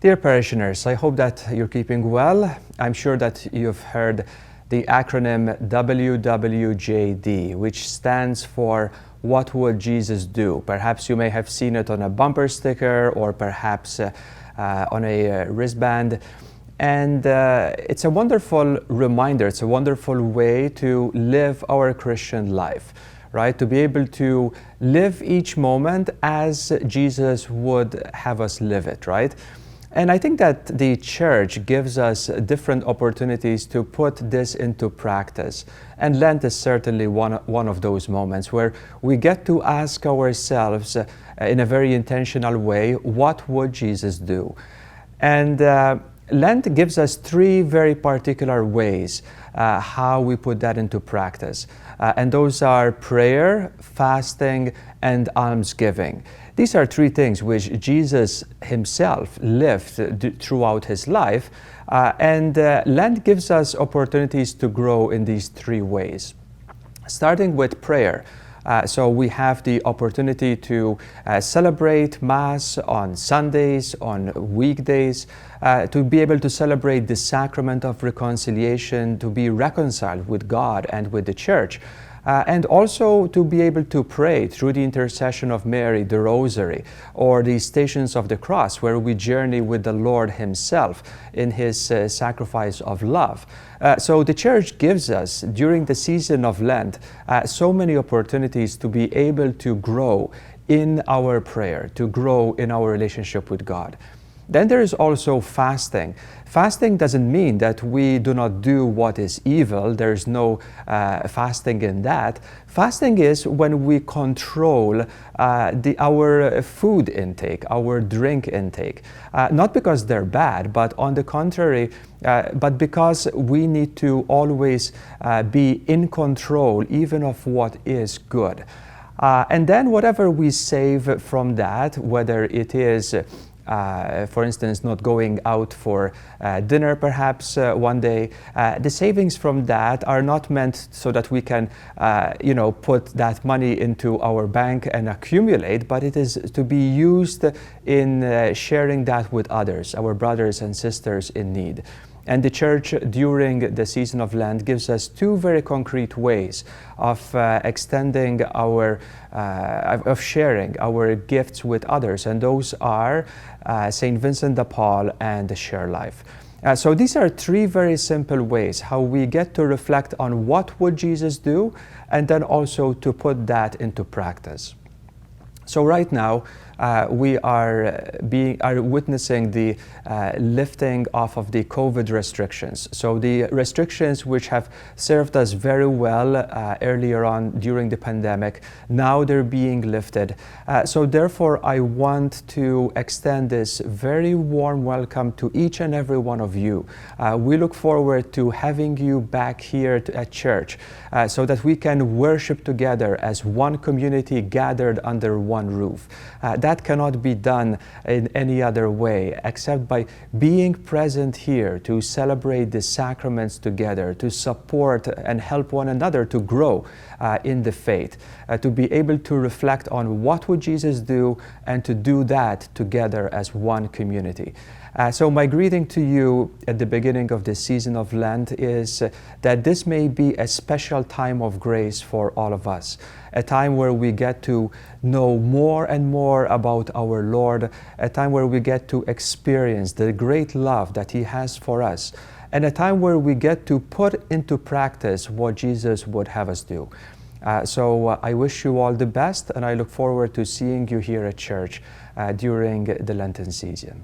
Dear parishioners, I hope that you're keeping well. I'm sure that you've heard the acronym WWJD, which stands for What Would Jesus Do? Perhaps you may have seen it on a bumper sticker or perhaps on a wristband. And it's a wonderful reminder, it's a wonderful way to live our Christian life, right? To be able to live each moment as Jesus would have us live it, right? And I think that the church gives us different opportunities to put this into practice. And Lent is certainly one of those moments where we get to ask ourselves in a very intentional way, what would Jesus do? And Lent gives us three very particular ways how we put that into practice. And those are prayer, fasting, and almsgiving. These are three things which Jesus himself lived throughout his life. And Lent gives us opportunities to grow in these three ways. Starting with prayer. So we have the opportunity to celebrate Mass on Sundays, on weekdays, to be able to celebrate the sacrament of reconciliation, to be reconciled with God and with the Church. And also to be able to pray through the intercession of Mary, the Rosary, or the Stations of the Cross, where we journey with the Lord himself in his sacrifice of love. So the Church gives us, during the season of Lent, so many opportunities to be able to grow in our prayer, to grow in our relationship with God. Then there is also fasting. Fasting doesn't mean that we do not do what is evil. There's no fasting in that. Fasting is when we control our food intake, our drink intake. Not because they're bad, but on the contrary, but because we need to always be in control even of what is good. And then whatever we save from that, whether it is for instance, not going out for dinner perhaps one day, the savings from that are not meant so that we can, put that money into our bank and accumulate, but it is to be used in sharing that with others, our brothers and sisters in need. And the Church, during the season of Lent, gives us two very concrete ways of extending our, of sharing our gifts with others. And those are St. Vincent de Paul and the Share Life. So these are three very simple ways how we get to reflect on what would Jesus do, and then also to put that into practice. So right now, we are witnessing the lifting off of the COVID restrictions. So the restrictions which have served us very well earlier on during the pandemic, now they're being lifted. So therefore, I want to extend this very warm welcome to each and every one of you. We look forward to having you back here at church so that we can worship together as one community gathered under one roof. That cannot be done in any other way except by being present here to celebrate the sacraments together, to support and help one another to grow in the faith, to be able to reflect on what would Jesus do and to do that together as one community. So my greeting to you at the beginning of this season of Lent is that this may be a special time of grace for all of us, a time where we get to know more and more about our Lord, a time where we get to experience the great love that He has for us, and a time where we get to put into practice what Jesus would have us do. So I wish you all the best, and I look forward to seeing you here at church during the Lenten season.